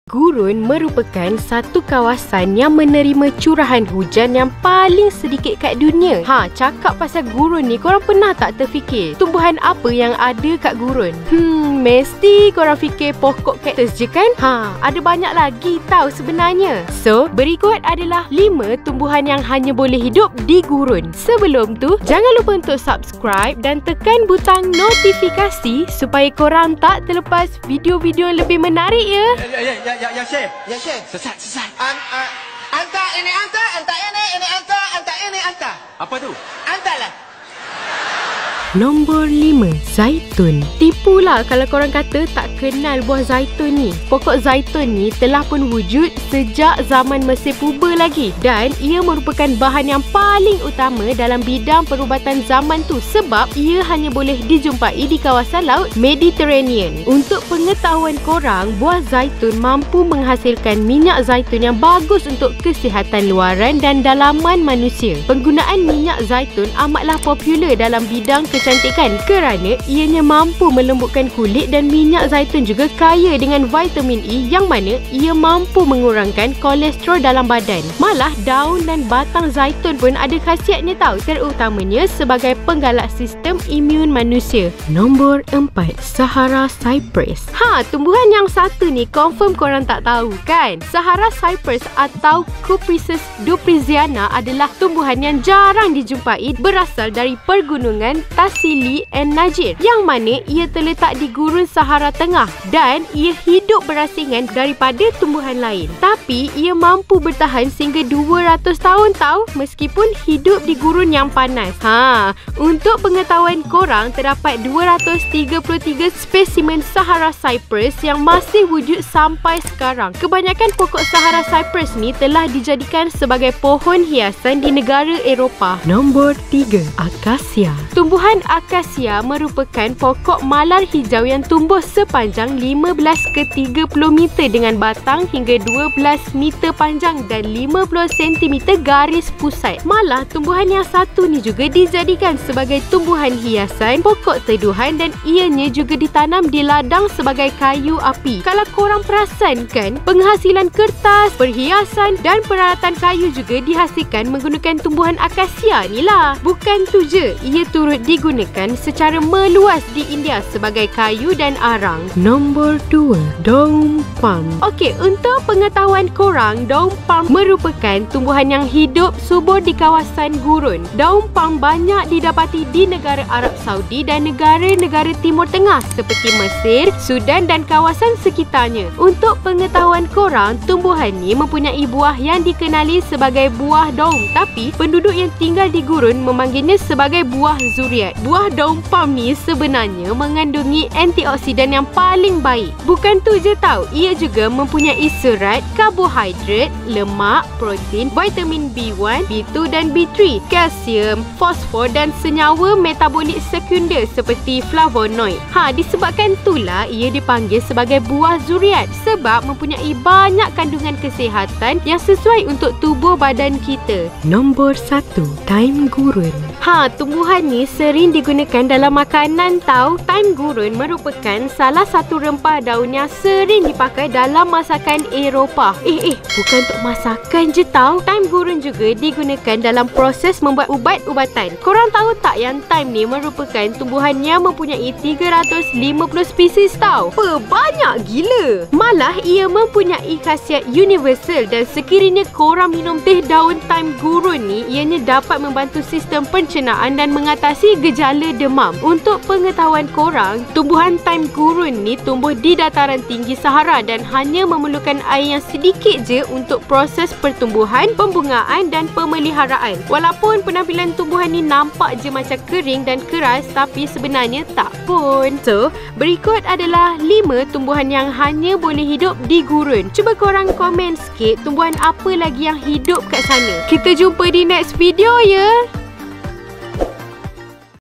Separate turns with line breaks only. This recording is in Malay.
Gurun merupakan satu kawasan yang menerima curahan hujan yang paling sedikit kat dunia. Cakap pasal gurun ni, korang pernah tak terfikir tumbuhan apa yang ada kat gurun? Mesti korang fikir pokok kaktus je kan? Ada banyak lagi tau sebenarnya. So, berikut adalah 5 tumbuhan yang hanya boleh hidup di gurun. Sebelum tu, jangan lupa untuk subscribe dan tekan butang notifikasi supaya korang tak terlepas video-video yang lebih menarik ya.
Ya Syekh. Sesat. Anta ini anta ini anta. Apa tu? Anta lah.
Nombor 5, zaitun. Tipulah kalau korang kata tak kenal buah zaitun ni. Pokok zaitun ni telah pun wujud sejak zaman Mesir Purba lagi, dan ia merupakan bahan yang paling utama dalam bidang perubatan zaman tu sebab ia hanya boleh dijumpai di kawasan laut Mediterranean. Untuk pengetahuan korang, buah zaitun mampu menghasilkan minyak zaitun yang bagus untuk kesihatan luaran dan dalaman manusia. Penggunaan minyak zaitun amatlah popular dalam bidang kecantikan kerana ianya mampu melembutkan kulit, dan minyak zaitun juga kaya dengan vitamin E yang mana ia mampu mengurangkan kolesterol dalam badan. Malah daun dan batang zaitun pun ada khasiatnya tau, terutamanya sebagai penggalak sistem imun manusia. Nombor 4, Sahara Cypress. Tumbuhan yang satu ni confirm korang tak tahu kan? Sahara Cypress atau Cupressus dupriziana adalah tumbuhan yang jarang dijumpai, berasal dari pergunungan Tassili and Najir, yang mana ia terletak di gurun Sahara Tengah, dan ia hidup berasingan daripada tumbuhan lain. Tapi ia mampu bertahan sehingga 200 tahun tau, meskipun hidup di gurun yang panas. Untuk pengetahuan korang, terdapat 233 spesimen Sahara Cypress yang masih wujud sampai sekarang. Kebanyakan pokok Sahara Cypress ni telah dijadikan sebagai pohon hiasan di negara Eropah. Nombor 3, Akasia. Tumbuhan akasia merupakan pokok malar hijau yang tumbuh sepanjang 15 ke 30 meter dengan batang hingga 12 meter panjang dan 50 cm garis pusat. Malah tumbuhan yang satu ni juga dijadikan sebagai tumbuhan hiasan, pokok teduhan, dan ianya juga ditanam di ladang sebagai kayu api. Kalau korang perasan kan, penghasilan kertas, perhiasan dan peralatan kayu juga dihasilkan menggunakan tumbuhan akasia ni lah. Bukan tu je, ia turut digunakan secara meluas di India sebagai kayu dan arang. Nombor 2, daun palm. Okey, untuk pengetahuan korang, daun palm merupakan tumbuhan yang hidup subur di kawasan gurun. Daun palm banyak didapati di negara Arab Saudi dan negara-negara Timur Tengah seperti Mesir, Sudan dan kawasan sekitarnya. Untuk pengetahuan korang, tumbuhan ni mempunyai buah yang dikenali sebagai buah daun, tapi penduduk yang tinggal di gurun memanggilnya sebagai buah zuriat. Buah daun palm ni sebenarnya mengandungi antioksidan yang paling baik. Bukan tu je tau, ia juga mempunyai serat, karbohidrat, lemak, protein, vitamin B1, B2 dan B3, kalsium, fosfor dan senyawa metabolik sekunder seperti flavonoid. Disebabkan itulah ia dipanggil sebagai buah zuriat sebab mempunyai banyak kandungan kesihatan yang sesuai untuk tubuh badan kita. Nombor 1, thyme gurun. Tumbuhan ni sering digunakan dalam makanan tau. Thyme gurun merupakan salah satu rempah daun yang sering dipakai dalam masakan Eropah. Bukan untuk masakan je tau. Thyme gurun juga digunakan dalam proses membuat ubat-ubatan. Korang tahu tak yang thyme ni merupakan tumbuhan yang mempunyai 350 spesies tau. Banyak gila. Malah ia mempunyai khasiat universal, dan sekiranya korang minum teh daun thyme gurun ni, ianya dapat membantu sistem pencernaan dan mengatasi gejala demam. Untuk pengetahuan korang, tumbuhan thyme gurun ni tumbuh di dataran tinggi Sahara dan hanya memerlukan air yang sedikit je untuk proses pertumbuhan, pembungaan dan pemeliharaan. Walaupun penampilan tumbuhan ni nampak je macam kering dan keras, tapi sebenarnya tak pun. So, berikut adalah 5 tumbuhan yang hanya boleh hidup di gurun. Cuba korang komen sikit tumbuhan apa lagi yang hidup kat sana. Kita jumpa di next video ya.